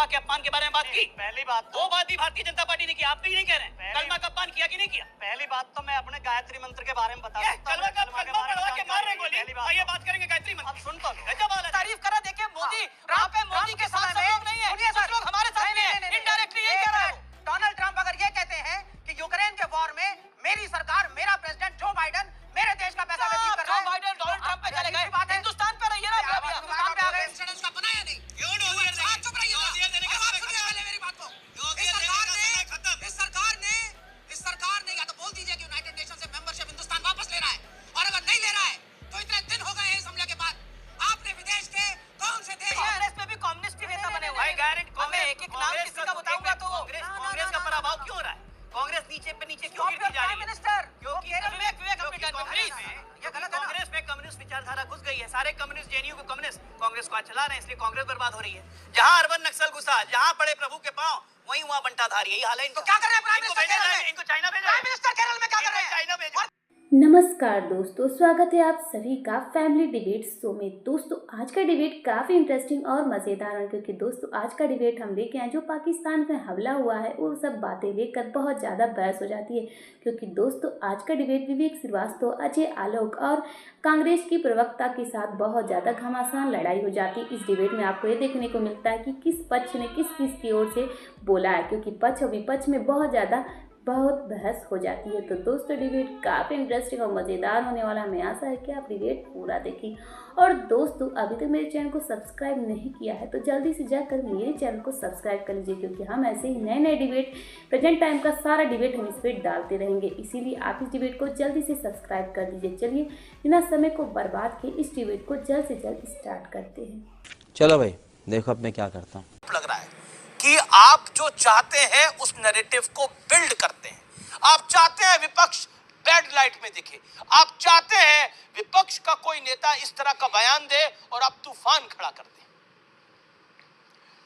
कलमा के अपमान के बारे में बात की? पहली बात वो बात भी भारतीय जनता पार्टी ने की, आप भी नहीं कह रहे हैं। कलमा का अपमान किया कि नहीं किया? पहली बात तो मैं अपने गायत्री मंत्र के बारे में बता सकता हूं। कलमा पढ़वा के मार रहे गोली। आइए बात करेंगे गायत्री मंत्र। अब सुन तो लो। गजब हाल है। तारीफ करा, देखिए मोदी, वहाँ पे मोदी के साथ सब लोग नहीं है, कुछ लोग हमारे साथ भी हैं। इनडायरेक्टली यही कह रहा है। डोनाल्ड ट्रंप अगर ये कहते हैं कि यूक्रेन के वॉर में मेरी सरकार, मेरा प्रेसिडेंट जो बाइडेन मेरे देश का पैसा व्यतीत कर रहा है, जो बाइडेन डोनाल्ड ट्रंप पे चले गए, हिंदुस्तान पे रहिए ना। हिंदुस्तान पे आ गए। इंश्योरेंस का बनाया नहीं। क्यों डोजियर नहीं? चुप रहिए ना। और बात सुनिए पहले मेरी बात को। इस सरकार ने या तो बोल दीजिए कि यूनाइटेड नेशन से मेंबरशिप हिंदुस्तान वापस ले रहा है, और अगर नहीं ले रहा है तो इतने दिन हो गए हैं इस हमले के बाद, आपने विदेश के कौन से देश कांग्रेस में भी कम्युनिस्ट ही नेता बने हुए हैं। गारंटी कांग्रेस एक एक नाम किसी का बताऊंगा तो कांग्रेस का पराभव क्यों हो रहा है? कांग्रेस नीचे पे नीचे क्यों गिरती जा रही है? मिनिस्टर क्योंकि विवेक अपने टाइम पे प्लीज, ये गलत है ना। कांग्रेस में कम्युनिस्ट विचारधारा घुस गई है। सारे कम्युनिस्ट जेएनयू के कम्युनिस्ट कांग्रेस को आज चला रहे हैं, इसलिए कांग्रेस बर्बाद हो रही है। जहां अरबन नक्सल घुसा, जहां पड़े प्रभु के पांव, वहीं हुआ बंटाधारी। यही हाल है। तो क्या कर रहे हैं प्राइम मिनिस्टर केरल में? इनको चाइना भेजा। प्राइम मिनिस्टर केरल में क्या कर रहे हैं? चाइना भेजा। नमस्कार दोस्तों, स्वागत है आप सभी का फैमिली डिबेट शो में। दोस्तों आज का डिबेट काफ़ी इंटरेस्टिंग और मज़ेदार है, क्योंकि दोस्तों आज का डिबेट हम लेके आए जो पाकिस्तान में हमला हुआ है वो सब बातें लेकर बहुत ज़्यादा बहस हो जाती है। क्योंकि दोस्तों आज का डिबेट विवेक श्रीवास्तव, अजय आलोक और कांग्रेस की प्रवक्ता के साथ बहुत ज़्यादा घमासान लड़ाई हो जाती है। इस डिबेट में आपको ये देखने को मिलता है कि किस पक्ष ने किस की ओर से बोला है, क्योंकि पक्ष और विपक्ष में बहुत बहस हो जाती है। तो दोस्तों डिबेट काफ़ी इंटरेस्टिंग और मज़ेदार होने वाला है। हमें आशा है कि आप डिबेट पूरा देखें। और दोस्तों अभी तक मेरे चैनल को सब्सक्राइब नहीं किया है तो जल्दी से जाकर मेरे चैनल को सब्सक्राइब कर लीजिए, क्योंकि हम ऐसे ही नए नए डिबेट, प्रेजेंट टाइम का सारा डिबेट हम इस पर डालते रहेंगे। इसीलिए आप इस डिबेट को जल्दी से सब्सक्राइब कर दीजिए। चलिए बिना समय को बर्बाद किए इस डिबेट को जल्द से जल्द स्टार्ट करते हैं। चलो भाई देखो अब मैं क्या करता हूँ। लग रहा है कि आप जो चाहते हैं उस नैरेटिव को बिल्ड करते हैं। आप चाहते हैं विपक्ष बैड लाइट में दिखे, आप चाहते हैं विपक्ष का कोई नेता इस तरह का बयान दे और आप तूफान खड़ा कर दें।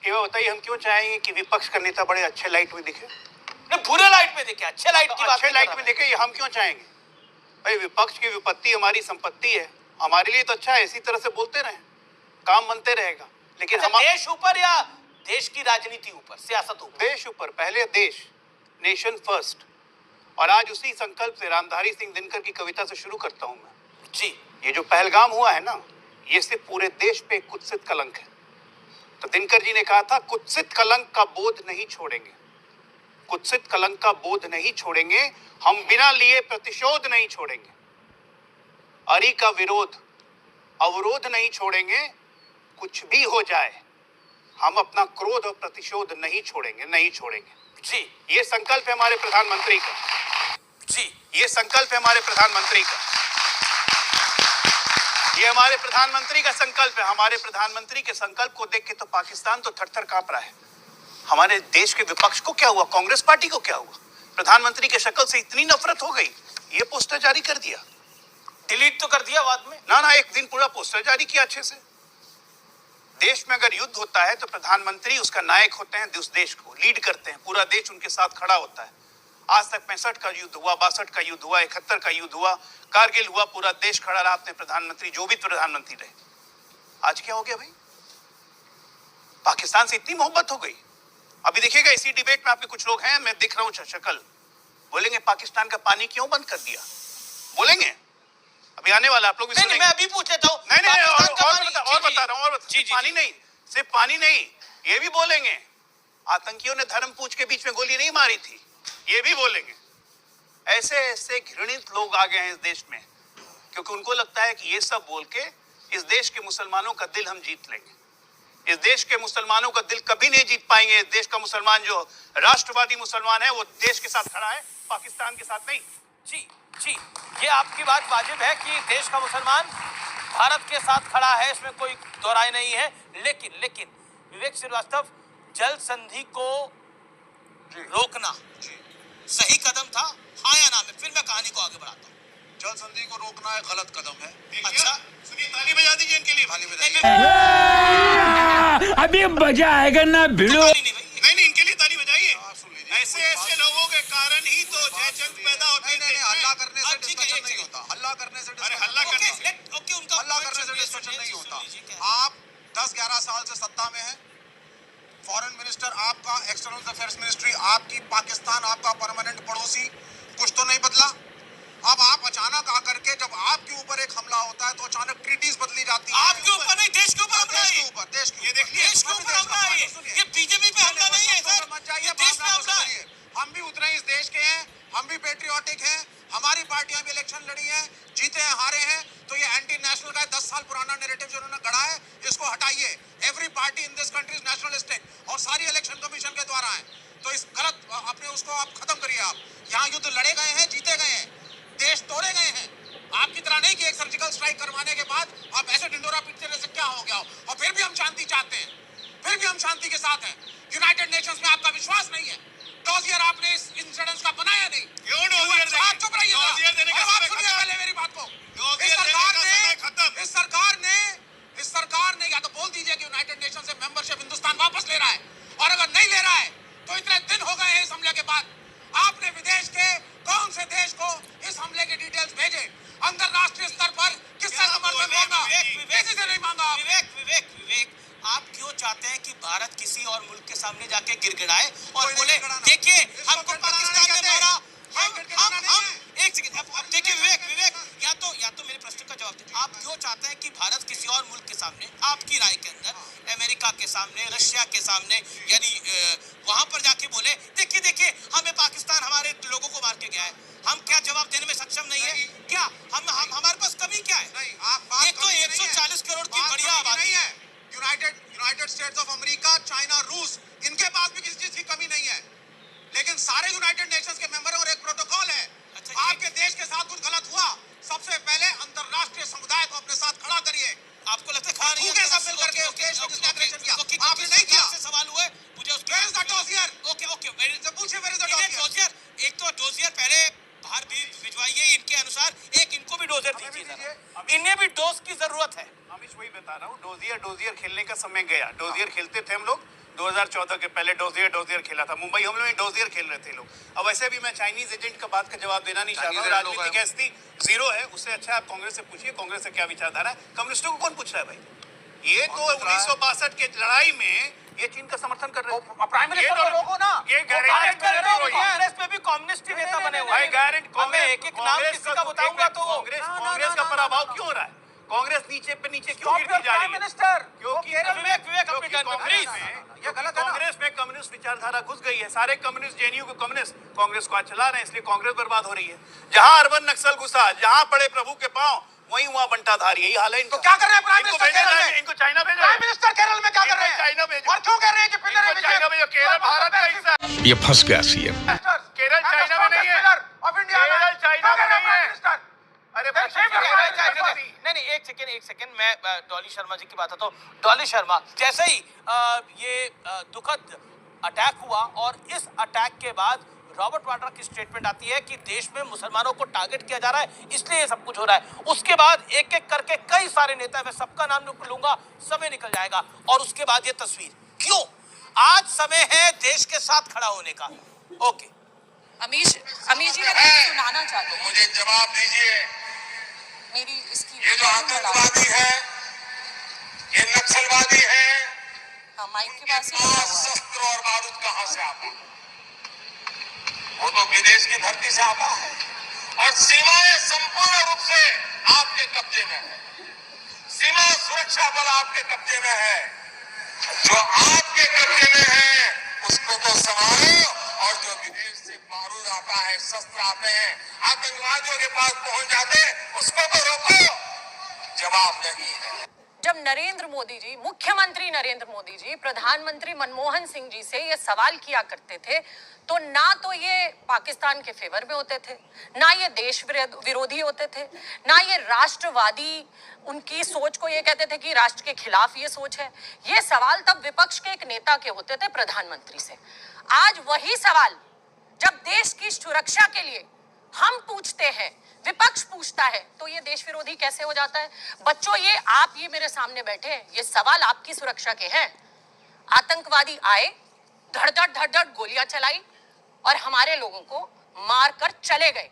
ये बताइए हम क्यों चाहेंगे कि विपक्ष का नेता बड़े अच्छे लाइट में दिखे? नहीं, बुरे लाइट में दिखे, अच्छे लाइट की बात अच्छे लाइट में दिखे, ये हम क्यों चाहेंगे? भाई विपक्ष की विपत्ति हमारी संपत्ति है, हमारे लिए तो अच्छा है। इसी तरह से बोलते रहें, काम बनते रहेगा। लेकिन हम देश ऊपर या देश की राजनीति ऊपर, सियासत ऊपर? देश ऊपर, पहले देश, नेशन फर्स्ट। और आज उसी संकल्प से रामधारी सिंह दिनकर की कविता से शुरू करता हूं मैं जी। ये जो पहलगाम हुआ है ना, ये सिर्फ पूरे देश पे कुत्सित कलंक है। तो दिनकर जी ने कहा था कुत्सित कलंक का बोध नहीं छोड़ेंगे, कुत्सित कलंक का बोध नहीं छोड़ेंगे, हम बिना लिए प्रतिशोध नहीं छोड़ेंगे, अरी का विरोध अवरोध नहीं छोड़ेंगे, कुछ भी हो जाए हम अपना क्रोध और प्रतिशोध नहीं छोड़ेंगे, नहीं छोड़ेंगे। जी, ये संकल्प है हमारे प्रधानमंत्री का। जी, ये संकल्प है हमारे प्रधानमंत्री का। ये हमारे प्रधानमंत्री का संकल्प है। हमारे प्रधानमंत्री के संकल्प को देख के तो पाकिस्तान तो थर-थर कांप रहा है। हमारे देश के विपक्ष को क्या हुआ, कांग्रेस पार्टी को क्या हुआ? प्रधानमंत्री के शक्ल से इतनी नफरत हो गई, ये पोस्टर जारी कर दिया, डिलीट तो कर दिया बाद में। ना एक दिन पूरा पोस्टर जारी किया अच्छे से। देश में अगर युद्ध होता है तो प्रधानमंत्री उसका नायक होते हैं, उस देश को लीड करते हैं, पूरा देश उनके साथ खड़ा होता है। आज तक 65 का युद्ध हुआ, 62 का युद्ध हुआ, 71 का युद्ध हुआ, कारगिल हुआ, पूरा देश खड़ा रहा अपने प्रधानमंत्री, जो भी प्रधानमंत्री रहे। आज क्या हो गया भाई? पाकिस्तान से इतनी मोहब्बत हो गई। अभी देखिएगा इसी डिबेट में आपके कुछ लोग हैं, मैं दिख रहा हूँ शक्ल, बोलेंगे पाकिस्तान का पानी क्यों बंद कर दिया, बोलेंगे। अभी आने वाला आप लोग भी सुनेंगे। मैं अभी पूछ लेता हूँ। नहीं और बता रहा हूँ। पानी नहीं, सिर्फ पानी नहीं, ये भी बोलेंगे आतंकियों ने धर्म पूछ के बीच में गोली नहीं मारी थी, ये भी बोलेंगे। ऐसे ऐसे घृणित लोग आ गए हैं इस देश में, क्योंकि उनको लगता है कि ये सब बोल के इस देश के मुसलमानों का दिल हम जीत लेंगे। इस देश के मुसलमानों का दिल कभी नहीं जीत पाएंगे। इस देश का मुसलमान जो राष्ट्रवादी मुसलमान है वो देश के साथ खड़ा है, पाकिस्तान के साथ नहीं। जी जी, ये आपकी बात वाजिब है कि देश का मुसलमान भारत के साथ खड़ा है, इसमें कोई दोहराई नहीं है। लेकिन विवेक श्रीवास्तव, जल संधि को रोकना सही कदम था, हाँ या ना? में फिर मैं कहानी को आगे बढ़ाता हूँ। जल संधि को रोकना एक गलत कदम है। अच्छा सुनिए, ताली बजा दीजिए इनके लिए। ताली बजाइए। अभी मजा आएगा ना भिड़ो। नहीं इनके लिए ताली बजाइए। ऐसे ऐसे लोगों के कारण ही तो जयचंद पैदा होते हैं। हल्ला करने से डिस्कशन नहीं होता। हल्ला करने से डिस्कशन नहीं होता। आप 10-11 साल से सत्ता में हैं, फॉरेन मिनिस्टर आपका एक्सटर्नल अफेयर्स मिनिस्ट्री, आपकी पाकिस्तान आपका परमानेंट पड़ोसी, कुछ तो नहीं बदला। अब आप अचानक आकर के जब आपके ऊपर एक हमला होता है तो अचानक ट्रीटीज बदली जाती है। आपके ऊपर नहीं, देश के ऊपर हमला है। देश के ये देखिए, देश के ऊपर हमला है। ये बीजेपी पे हमला नहीं है सर, ये देश पे हमला है। हम भी उतने इस देश के हैं, हम भी पेट्रियोटिक हैं, हमारी पार्टियां भी इलेक्शन लड़ी हैं, जीते हैं, हारे हैं। तो ये एंटी नेशनल का 10 साल पुराना नैरेटिव जो उन्होंने गढ़ा है, इसको हटाइए। Every party in this country is nationalistic और सारी इलेक्शन कमीशन के द्वारा है। तो इस गलत अपने उसको आप खत्म करिए। आप यहाँ युद्ध लड़े गए हैं, जीते गए हैं, देश तोड़े गए हैं। आपकी तरह नहीं कि एक सर्जिकल स्ट्राइक करवाने के बाद आप ऐसे ढिंडोरा पीटने से क्या हो गया हो, और फिर भी हम शांति चाहते हैं, फिर भी हम शांति के साथ हैं। यूनाइटेड नेशंस में आपका विश्वास नहीं है। डोजियर आपने इस इंसिडेंस का बनाया नहीं। क्यों डोजियर देंगे? आप चुप रहिए। डोजियर देने का आप समय सुनिए खत्म। पहले मेरी बात को। डोजियर देने का समय खत्म। इस सरकार ने या तो बोल दीजिए कि यूनाइटेड नेशन से मेंबरशिप हिंदुस्तान वापस ले रहा है, और अगर नहीं ले रहा है तो इतने दिन हो गए हैं इस हमले के बाद, आपने विदेश के कौन से देश को इस हमले के डिटेल्स भेजे? अंतरराष्ट्रीय स्तर पर किससे समर्थन मांगा? किसी से नहीं मांगा। विवेक, आप क्यों चाहते हैं कि भारत किसी और मुल्क के सामने जाके गिड़गिड़ाए और कोई नहीं बोले गिड़गिड़ाना। देखिए इसको हमको गिड़गिड़ाना पाकिस्तान नहीं ने कहते। मारा। ये गिड़गिड़ाना नहीं है। एक सेकंड, अब देखिए विवेक, या तो मेरे प्रश्न का जवाब दीजिए। आप क्यों चाहते हैं कि भारत किसी और मुल्क के सामने, आपकी राय के अंदर, अमेरिका के सामने, रशिया के सामने, यानी वहां पर जाके बोले देखिए हमें पाकिस्तान हमारे लोगों को मार के गया है, हम क्या जवाब देने में सक्षम नहीं है? क्या हम हमारे पास कमी क्या है? नहीं, आप बात एक तो कमी नहीं है। 140 करोड़ की बात बढ़िया कमी आबादी नहीं है। United states of America, China, रूस, इनके पास भी किसी चीज की कमी नहीं है, लेकिन सारे यूनाइटेड नेशंस के मेंबर और एक प्रोटोकॉल है। अच्छा, आपके देश के साथ कुछ गलत हुआ, सबसे पहले अंतरराष्ट्रीय समुदाय को अपने साथ खड़ा करिए। आपको लगता है खड़ा नहीं भूखे सब मिल करके उस देश को जिसने aggression किया, आपने नहीं किया। से सवाल हुए मुझे उसके Where is the dossier? Okay पूछिए where is the इन्हें dossier? डोजियर, एक तो डोजियर पहले बाहर भी भिजवाइए इनके अनुसार, एक इनको भी डोजियर दीजिए जरा। इन्हें भी डोज की जरूरत है। अमिश वही बता रहा हूँ, डोजियर खेलने का समय गया। डोजियर खेलते थे हम लोग 2014 के पहले, डोजियर खेला था मुंबई हमलों में, डोजियर खेल रहे थे लोग। अब वैसे भी मैं चाइनीज एजेंट का बात का जवाब देना नहीं चाहता हूँ। राजनीतिक हस्ती जीरो है, उससे अच्छा आप कांग्रेस से पूछिए, कांग्रेस से क्या विचारधारा है। कम्युनिस्टों को कौन पूछ रहा है भाई? ये तो 1962 के लड़ाई में ये चीन का समर्थन कर रहे थे। प्राइम मिनिस्टर को रोको ना। ये कांग्रेस में भी कम्युनिस्ट ही नेता बने हुए भाई हैं। गारंटी हमें एक नाम किसी का बताऊंगा तो कांग्रेस का पराभव क्यों हो रहा है? कांग्रेस नीचे पे नीचे क्यों गिरती जा रही है? क्योंकि विवेक अपनी टर्न पे प्लीज। ये गलत है। कांग्रेस में कम्युनिस्ट विचारधारा घुस गई है। सारे कम्युनिस्ट, जेएनयू के कम्युनिस्ट कांग्रेस को आज चला रहे हैं, इसलिए कांग्रेस बर्बाद हो रही है। जहां अर्बन नक्सल घुसा, जहां पड़े प्रभु के पांव, वहीं वहां बंटाधार। यही हाल है इनका। तो क्या कर रहे हैं प्राइम इनको मिनिस्टर भेजा केरल जाए, में? इनको चाइना भेजा प्राइम मिनिस्टर केरल में क्या कर रहे हैं? चाइना भेजो। और क्यों कह रहे हैं कि पिनराई इनको चाइना भेजो। केरल भारत का हिस्सा है। ये फंस गया सीएम। केरल चाइना में नहीं है। ऑफ इंडिया केरल चाइना में नहीं है। अरे नहीं एक सेकंड मैं डॉली शर्मा जी की बात आता हूँ। डॉली शर्मा, जैसे ही ये दुखद अटैक हुआ और इस अटैक के बाद रॉबर्ट वाड्रा की स्टेटमेंट आती है कि देश में मुसलमानों को टारगेट किया जा रहा है, इसलिए ये सब कुछ हो रहा है। उसके बाद एक एक करके कई सारे नेता, मैं सबका नाम लूंगा, समय निकल जाएगा, और उसके बाद ये तस्वीर। क्यों आज समय है देश के साथ खड़ा होने का? ओके अमीश जी मैं कुछ सुनाना चाहती हूँ। मुझे जवाब दीजिए। मेरी इसकी ये जो आतंकवादी है, ये नक्सलवादी है, हाँ माइक के पास ही लगा हुआ है। शस्त्र और बारूद कहां से आता है? वो तो विदेश की धरती से आता है, और सीमाएं संपूर्ण रूप से आपके कब्जे में है। सीमा सुरक्षा बल आपके कब्जे में है। जो आपके कब्जे में है उसको तो संभालो, और जो विदेश से बारूद आता है, शस्त्र आते हैं, आतंकवादियों के पास पहुंच जाते हैं, उसको तो रोको। जवाब नहीं है। जब नरेंद्र मोदी जी, मुख्यमंत्री नरेंद्र मोदी जी प्रधानमंत्री मनमोहन सिंह जी से ये सवाल किया करते थे, तो ना तो ये पाकिस्तान के फेवर में होते थे, ना ये देश विरोधी होते थे, ना ये राष्ट्रवादी उनकी सोच को ये कहते थे कि राष्ट्र के खिलाफ ये सोच है। ये सवाल तब विपक्ष के एक नेता के होते थे, प्रधानमंत्री से। आज वही सवाल जब देश की सुरक्षा के लिए हम पूछते हैं, विपक्ष पूछता है, तो ये देश विरोधी कैसे हो जाता है? बच्चों, ये आप ये मेरे सामने बैठे हैं, ये सवाल आपकी सुरक्षा के हैं। आतंकवादी आए, धड़-धड़ गोलियां चलाई और हमारे लोगों को मारकर चले गए।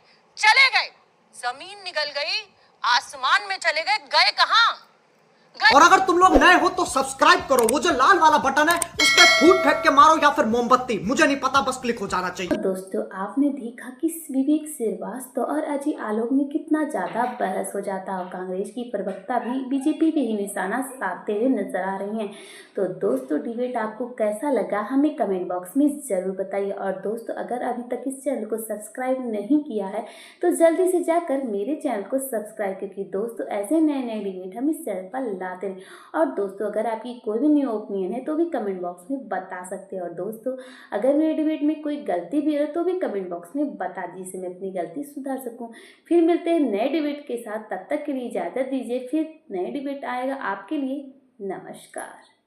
जमीन निगल गई, आसमान में चले गए। गए कहां? गए। और अगर तुम लोग नए हो तो सब्सक्राइब करो, वो जो लाल वाला बटन है उस पर फूट फेंक के मारो या फिर मोमबत्ती, मुझे नहीं पता, बस क्लिक हो जाना चाहिए। दोस्तों आपने देखा कि विवेक श्रीवास्तव और अजय आलोक में कितना ज्यादा बहस हो जाता है और कांग्रेस की प्रवक्ता भी बीजेपी पे ही निशाना साधते हुए नजर आ रही हैं। तो दोस्तों डिबेट आपको कैसा लगा हमें कमेंट बॉक्स में जरूर बताइए। और दोस्तों अगर अभी तक इस चैनल को सब्सक्राइब नहीं किया है तो जल्दी से जाकर मेरे चैनल को सब्सक्राइब, क्योंकि दोस्तों ऐसे नए नए डिबेट हम इस चैनल पर लाते हैं। और दोस्तों अगर आपकी कोई भी न्यू ओपिनियन है तो भी कमेंट बॉक्स में बता सकते हैं। और दोस्तों अगर मेरे डिबेट में कोई गलती भी है तो भी कमेंट बॉक्स में बता दीजिए, जिससे मैं अपनी गलती सुधार सकूं। फिर मिलते हैं नए डिबेट के साथ, तब तक के लिए इजाज़त दीजिए। फिर नए डिबेट आएगा आपके लिए। नमस्कार।